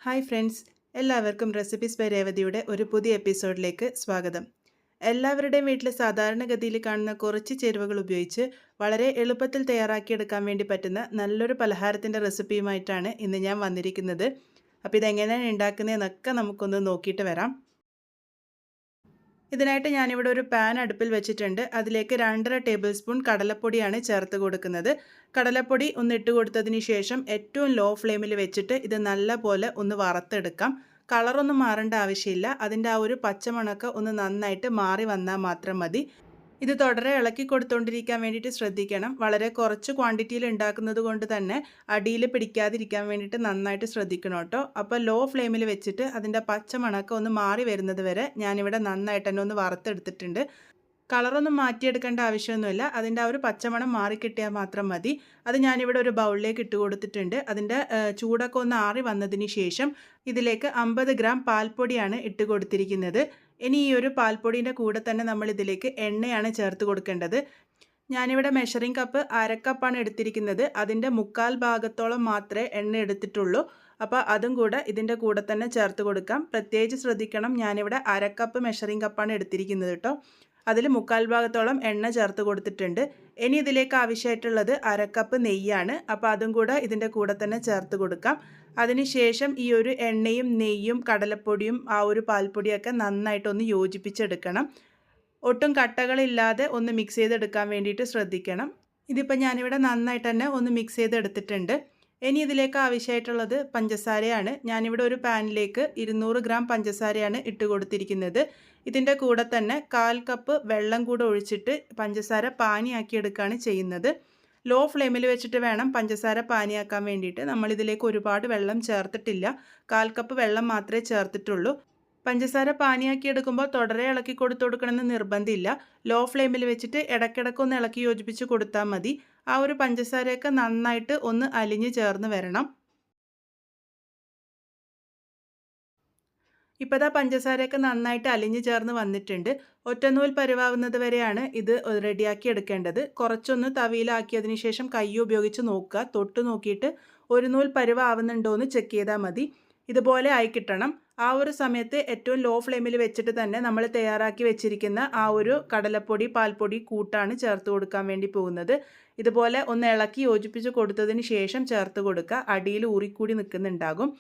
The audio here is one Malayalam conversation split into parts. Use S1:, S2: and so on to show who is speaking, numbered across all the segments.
S1: ഹായ് ഫ്രണ്ട്സ്, എല്ലാവർക്കും റെസിപ്പീസ് ബൈ രേവതിയുടെ ഒരു പുതിയ എപ്പിസോഡിലേക്ക് സ്വാഗതം. എല്ലാവരുടെയും വീട്ടിൽ സാധാരണഗതിയിൽ കാണുന്ന കുറച്ച് ചേരുവകൾ ഉപയോഗിച്ച് വളരെ എളുപ്പത്തിൽ തയ്യാറാക്കിയെടുക്കാൻ വേണ്ടി പറ്റുന്ന നല്ലൊരു പലഹാരത്തിൻ്റെ റെസിപ്പിയുമായിട്ടാണ് ഇന്ന് ഞാൻ വന്നിരിക്കുന്നത്. അപ്പോൾ ഇതെങ്ങനെയാണ് ഉണ്ടാക്കുന്നതെന്നൊക്കെ നമുക്കൊന്ന് നോക്കിയിട്ട് വരാം. ഇതിനായിട്ട് ഞാനിവിടെ ഒരു പാൻ അടുപ്പിൽ വെച്ചിട്ടുണ്ട്. അതിലേക്ക് 2.5 ടേബിൾ സ്പൂൺ കടലപ്പൊടിയാണ് ചേർത്ത് കൊടുക്കുന്നത്. കടലപ്പൊടി ഒന്ന് ഇട്ട് കൊടുത്തതിന് ശേഷം ഏറ്റവും ലോ ഫ്ലെയിമിൽ വെച്ചിട്ട് ഇത് നല്ല പോലെ ഒന്ന് വറുത്തെടുക്കാം. കളറൊന്നും മാറേണ്ട ആവശ്യമില്ല. അതിൻ്റെ ആ ഒരു പച്ചമണമൊക്കെ ഒന്ന് നന്നായിട്ട് മാറി വന്നാൽ മാത്രം മതി. ഇത് തുടരെ ഇളക്കി കൊടുത്തുകൊണ്ടിരിക്കാൻ വേണ്ടിയിട്ട് ശ്രദ്ധിക്കണം. വളരെ കുറച്ച് ക്വാണ്ടിറ്റിയിൽ ഉണ്ടാക്കുന്നത് കൊണ്ട് തന്നെ അടിയിൽ പിടിക്കാതിരിക്കാൻ വേണ്ടിയിട്ട് നന്നായിട്ട് ശ്രദ്ധിക്കണം കേട്ടോ. അപ്പോൾ ലോ ഫ്ലെയിമിൽ വെച്ചിട്ട് അതിൻ്റെ പച്ചമണമൊക്കെ ഒന്ന് മാറി വരുന്നത് വരെ ഞാനിവിടെ നന്നായിട്ട് തന്നെ ഒന്ന് വറുത്തെടുത്തിട്ടുണ്ട്. കളറൊന്നും മാറ്റിയെടുക്കേണ്ട ആവശ്യമൊന്നുമില്ല. അതിൻ്റെ ആ ഒരു പച്ചമണം മാറിക്കിട്ടിയാൽ മാത്രം മതി. അത് ഞാനിവിടെ ഒരു ബൗളിലേക്ക് ഇട്ട് കൊടുത്തിട്ടുണ്ട്. അതിൻ്റെ ചൂടൊക്കെ ഒന്ന് ആറി വന്നതിന് ശേഷം ഇതിലേക്ക് 50 ഗ്രാം പാൽപ്പൊടിയാണ് ഇട്ട് കൊടുത്തിരിക്കുന്നത്. ഇനി ഈ ഒരു പാൽപ്പൊടിൻ്റെ കൂടെ തന്നെ നമ്മൾ ഇതിലേക്ക് എണ്ണയാണ് ചേർത്ത് കൊടുക്കേണ്ടത്. ഞാനിവിടെ മെഷറിംഗ് കപ്പ് 1/2 കപ്പാണ് എടുത്തിരിക്കുന്നത്. അതിൻ്റെ 1/4 ഭാഗത്തോളം മാത്രമേ എണ്ണ എടുത്തിട്ടുള്ളൂ. അപ്പോൾ അതും കൂടെ ഇതിൻ്റെ കൂടെ തന്നെ ചേർത്ത് കൊടുക്കാം. പ്രത്യേകിച്ച് ശ്രദ്ധിക്കണം, ഞാനിവിടെ 1/2 കപ്പ് മെഷറിംഗ് കപ്പാണ് എടുത്തിരിക്കുന്നത് കേട്ടോ. അതിൽ 1/4 ഭാഗത്തോളം എണ്ണ ചേർത്ത് കൊടുത്തിട്ടുണ്ട്. ഇനി ഇതിലേക്ക് ആവശ്യമായിട്ടുള്ളത് 1/2 കപ്പ് നെയ്യാണ്. അപ്പോൾ അതും കൂടെ ഇതിൻ്റെ കൂടെ തന്നെ ചേർത്ത് കൊടുക്കാം. അതിനുശേഷം ഈ ഒരു എണ്ണയും നെയ്യും കടലപ്പൊടിയും ആ ഒരു പാൽപ്പൊടിയൊക്കെ നന്നായിട്ടൊന്ന് യോജിപ്പിച്ചെടുക്കണം. ഒട്ടും കട്ടകളില്ലാതെ ഒന്ന് മിക്സ് ചെയ്തെടുക്കാൻ വേണ്ടിയിട്ട് ശ്രദ്ധിക്കണം. ഇതിപ്പോൾ ഞാനിവിടെ നന്നായിട്ട് തന്നെ ഒന്ന് മിക്സ് ചെയ്തെടുത്തിട്ടുണ്ട്. ഇനി ഇതിലേക്ക് ആവശ്യമായിട്ടുള്ളത് പഞ്ചസാരയാണ്. ഞാനിവിടെ ഒരു പാനിലേക്ക് 200 ഗ്രാം പഞ്ചസാരയാണ് ഇട്ട് കൊടുത്തിരിക്കുന്നത്. ഇതിൻ്റെ കൂടെ തന്നെ 1/4 കപ്പ് വെള്ളം കൂടെ ഒഴിച്ചിട്ട് പഞ്ചസാര പാനിയാക്കിയെടുക്കുകയാണ് ചെയ്യുന്നത്. ലോ ഫ്ലെയിമിൽ വെച്ചിട്ട് വേണം പഞ്ചസാര പാനിയാക്കാൻ വേണ്ടിയിട്ട്. നമ്മളിതിലേക്ക് ഒരുപാട് വെള്ളം ചേർത്തിട്ടില്ല. 1/4 കപ്പ് വെള്ളം മാത്രമേ ചേർത്തിട്ടുള്ളൂ. പഞ്ചസാര പാനിയാക്കിയെടുക്കുമ്പോൾ തുടരെ ഇളക്കി കൊടുക്കണമെന്ന് നിർബന്ധമില്ല. ലോ ഫ്ലെയിമിൽ വെച്ചിട്ട് ഇടയ്ക്കിടയ്ക്കൊന്ന് ഇളക്കി യോജിപ്പിച്ച് കൊടുത്താൽ മതി. ആ ഒരു പഞ്ചസാരയൊക്കെ നന്നായിട്ട് ഒന്ന് അലിഞ്ഞ് ചേർന്ന് വരണം. ഇപ്പോൾ ദാ പഞ്ചസാരയൊക്കെ നന്നായിട്ട് അലിഞ്ഞ് ചേർന്ന് വന്നിട്ടുണ്ട്. ഒറ്റനൂൽ പരുവാകുന്നത് വരെയാണ് ഇത് റെഡിയാക്കി എടുക്കേണ്ടത്. കുറച്ചൊന്ന് തവിയിലാക്കിയതിന് ശേഷം കൈ ഉപയോഗിച്ച് നോക്കുക. തൊട്ട് നോക്കിയിട്ട് ഒരു നൂൽ പരുവാകുന്നുണ്ടോ എന്ന് ചെക്ക് ചെയ്താൽ മതി. ഇതുപോലെ ആയി കിട്ടണം. ആ ഒരു സമയത്ത് ഏറ്റവും ലോ ഫ്ലെയിമിൽ വെച്ചിട്ട് തന്നെ നമ്മൾ തയ്യാറാക്കി വെച്ചിരിക്കുന്ന ആ ഒരു കടലപ്പൊടി പാൽപ്പൊടി കൂട്ടാണ് ചേർത്ത് കൊടുക്കാൻ വേണ്ടി പോകുന്നത്. ഇതുപോലെ ഒന്ന് ഇളക്കി യോജിപ്പിച്ച് കൊടുത്തതിന് ശേഷം ചേർത്ത് കൊടുക്കുക. അടിയിൽ ഊറിക്കൂടി നിൽക്കുന്നുണ്ടാകും.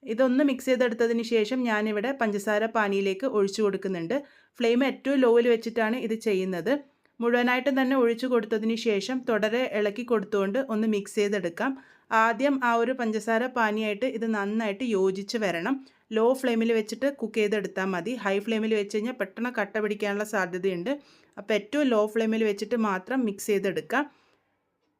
S1: ഇതൊന്ന് മിക്സ് ചെയ്തെടുത്തതിന് ശേഷം ഞാനിവിടെ പഞ്ചസാര പാനിയിലേക്ക് ഒഴിച്ചു കൊടുക്കുന്നുണ്ട്. ഫ്ലെയിം ഏറ്റവും ലോയിൽ വെച്ചിട്ടാണ് ഇത് ചെയ്യുന്നത്. മുഴുവനായിട്ടും തന്നെ ഒഴിച്ചു കൊടുത്തതിന് ശേഷം തുടരെ ഇളക്കി കൊടുത്തുകൊണ്ട് ഒന്ന് മിക്സ് ചെയ്തെടുക്കാം. ആദ്യം ആ ഒരു പഞ്ചസാര പാനിയായിട്ട് ഇത് നന്നായിട്ട് യോജിച്ച് വരണം. ലോ ഫ്ലെയിമിൽ വെച്ചിട്ട് കുക്ക് ചെയ്തെടുത്താൽ മതി. ഹൈ ഫ്ലെയിമിൽ വെച്ച് കഴിഞ്ഞാൽ പെട്ടെന്ന് കട്ട പിടിക്കാനുള്ള സാധ്യതയുണ്ട്. അപ്പോൾ ഏറ്റവും ലോ ഫ്ലെയിമിൽ വെച്ചിട്ട് മാത്രം മിക്സ് ചെയ്തെടുക്കാം.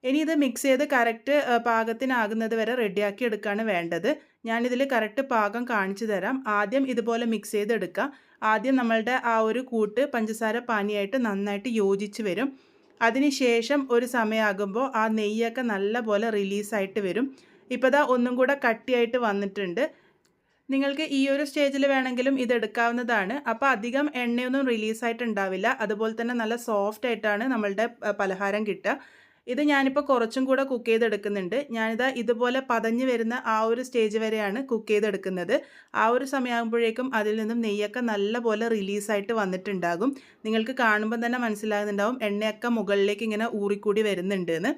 S1: ഇനി ഇത് മിക്സ് ചെയ്ത് കറക്റ്റ് പാകത്തിനാകുന്നത് വരെ റെഡിയാക്കി എടുക്കുകയാണ് വേണ്ടത്. ഞാനിതിൽ കറക്റ്റ് പാകം കാണിച്ചു തരാം. ആദ്യം ഇതുപോലെ മിക്സ് ചെയ്തെടുക്കുക. ആദ്യം നമ്മളുടെ ആ ഒരു കൂട്ട് പഞ്ചസാര പാനിയായിട്ട് നന്നായിട്ട് യോജിച്ച് വരും. അതിനുശേഷം ഒരു സമയമാകുമ്പോൾ ആ നെയ്യൊക്കെ നല്ല പോലെ റിലീസായിട്ട് വരും. ഇപ്പോൾ ദാ ഒന്നും കൂടെ കട്ടിയായിട്ട് വന്നിട്ടുണ്ട്. നിങ്ങൾക്ക് ഈ ഒരു സ്റ്റേജിൽ വേണമെങ്കിലും ഇതെടുക്കാവുന്നതാണ്. അപ്പോൾ അധികം എണ്ണയൊന്നും റിലീസായിട്ടുണ്ടാവില്ല. അതുപോലെ തന്നെ നല്ല സോഫ്റ്റ് ആയിട്ടാണ് നമ്മളുടെ പലഹാരം കിട്ടുക. ഇത് ഞാനിപ്പോൾ കുറച്ചും കൂടെ കുക്ക് ചെയ്തെടുക്കുന്നുണ്ട്. ഞാനിതാ ഇതുപോലെ പതഞ്ഞ് വരുന്ന ആ ഒരു സ്റ്റേജ് വരെയാണ് കുക്ക് ചെയ്തെടുക്കുന്നത്. ആ ഒരു സമയമാകുമ്പോഴേക്കും അതിൽ നിന്നും നെയ്യൊക്കെ നല്ലപോലെ റിലീസായിട്ട് വന്നിട്ടുണ്ടാകും. നിങ്ങൾക്ക് കാണുമ്പോൾ തന്നെ മനസ്സിലാകുന്നുണ്ടാവും എണ്ണയൊക്കെ മുകളിലേക്ക് ഇങ്ങനെ ഊറിക്കൂടി വരുന്നുണ്ട് എന്ന്.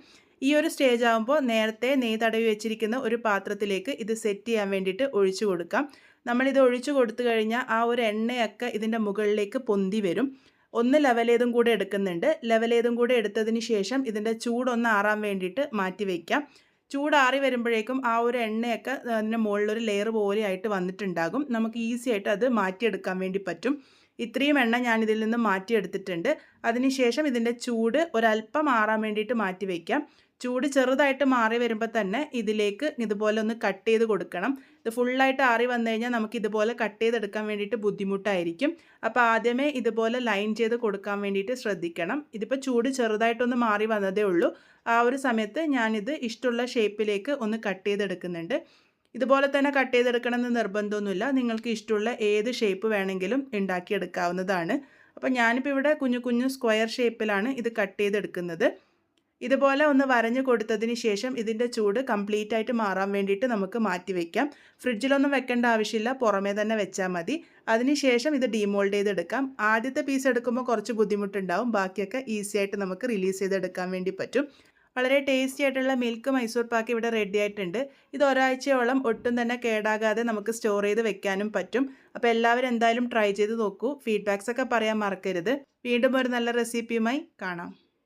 S1: ഈ ഒരു സ്റ്റേജ് ആകുമ്പോൾ നേരത്തെ നെയ്യ് തടവി വെച്ചിരിക്കുന്ന ഒരു പാത്രത്തിലേക്ക് ഇത് സെറ്റ് ചെയ്യാൻ വേണ്ടിയിട്ട് ഒഴിച്ചു കൊടുക്കാം. നമ്മളിത് ഒഴിച്ചു കൊടുത്തു കഴിഞ്ഞാൽ ആ ഒരു എണ്ണയൊക്കെ ഇതിൻ്റെ മുകളിലേക്ക് പൊന്തി വരും. ഒന്ന് ലെവൽ ചെയ്തും കൂടെ എടുക്കുന്നുണ്ട്. ലെവൽ ചെയ്തും കൂടെ എടുത്തതിന് ശേഷം ഇതിൻ്റെ ചൂടൊന്ന് ആറാൻ വേണ്ടിയിട്ട് മാറ്റി വയ്ക്കാം. ചൂടാറി വരുമ്പോഴേക്കും ആ ഒരു എണ്ണയൊക്കെ അതിൻ്റെ മുകളിലൊരു ലെയർ പോലെ ആയിട്ട് വന്നിട്ടുണ്ടാകും. നമുക്ക് ഈസി ആയിട്ട് അത് മാറ്റിയെടുക്കാൻ വേണ്ടി പറ്റും. ഇത്രയും എണ്ണ ഞാനിതിൽ നിന്ന് മാറ്റിയെടുത്തിട്ടുണ്ട്. അതിനുശേഷം ഇതിൻ്റെ ചൂട് ഒരല്പം ആറാൻ വേണ്ടിയിട്ട് മാറ്റി വയ്ക്കാം. ചൂട് ചെറുതായിട്ട് മാറി വരുമ്പോൾ തന്നെ ഇതിലേക്ക് ഇതുപോലെ ഒന്ന് കട്ട് ചെയ്ത് കൊടുക്കണം. ഇത് ഫുള്ളായിട്ട് ആറി വന്നു കഴിഞ്ഞാൽ നമുക്ക് ഇതുപോലെ കട്ട് ചെയ്തെടുക്കാൻ വേണ്ടിയിട്ട് ബുദ്ധിമുട്ടായിരിക്കും. അപ്പോൾ ആദ്യമേ ഇതുപോലെ ലൈൻ ചെയ്ത് കൊടുക്കാൻ വേണ്ടിയിട്ട് ശ്രദ്ധിക്കണം. ഇതിപ്പോൾ ചൂട് ചെറുതായിട്ടൊന്ന് മാറി വന്നതേ ഉള്ളൂ. ആ ഒരു സമയത്ത് ഞാനിത് ഇഷ്ടമുള്ള ഷേപ്പിലേക്ക് ഒന്ന് കട്ട് ചെയ്തെടുക്കുന്നുണ്ട്. ഇതുപോലെ തന്നെ കട്ട് ചെയ്തെടുക്കണമെന്ന് നിർബന്ധമൊന്നുമില്ല. നിങ്ങൾക്ക് ഇഷ്ടമുള്ള ഏത് ഷേപ്പ് വേണമെങ്കിലും ഉണ്ടാക്കിയെടുക്കാവുന്നതാണ്. അപ്പോൾ ഞാനിപ്പോൾ ഇവിടെ കുഞ്ഞു കുഞ്ഞു സ്ക്വയർ ഷേപ്പിലാണ് ഇത് കട്ട് ചെയ്തെടുക്കുന്നത്. ഇതുപോലെ ഒന്ന് വരഞ്ഞു കൊടുത്തതിന് ശേഷം ഇതിൻ്റെ ചൂട് കംപ്ലീറ്റ് ആയിട്ട് മാറാൻ വേണ്ടിയിട്ട് നമുക്ക് മാറ്റി വയ്ക്കാം. ഫ്രിഡ്ജിലൊന്നും വെക്കേണ്ട ആവശ്യമില്ല, പുറമേ തന്നെ വെച്ചാൽ മതി. അതിനുശേഷം ഇത് ഡീമോൾഡ് ചെയ്തെടുക്കാം. ആദ്യത്തെ പീസ് എടുക്കുമ്പോൾ കുറച്ച് ബുദ്ധിമുട്ടുണ്ടാവും, ബാക്കിയൊക്കെ ഈസി ആയിട്ട് നമുക്ക് റിലീസ് ചെയ്തെടുക്കാൻ വേണ്ടി പറ്റും. വളരെ ടേസ്റ്റി ആയിട്ടുള്ള മിൽക്ക് മൈസൂർ പാക്ക് ഇവിടെ റെഡി ആയിട്ടുണ്ട്. ഇത് ഒരാഴ്ചയോളം ഒട്ടും തന്നെ കേടാകാതെ നമുക്ക് സ്റ്റോർ ചെയ്ത് വെക്കാനും പറ്റും. അപ്പോൾ എല്ലാവരും എന്തായാലും ട്രൈ ചെയ്ത് നോക്കൂ. ഫീഡ്ബാക്സ് ഒക്കെ പറയാൻ മറക്കരുത്. വീണ്ടും ഒരു നല്ല റെസിപ്പിയുമായി കാണാം.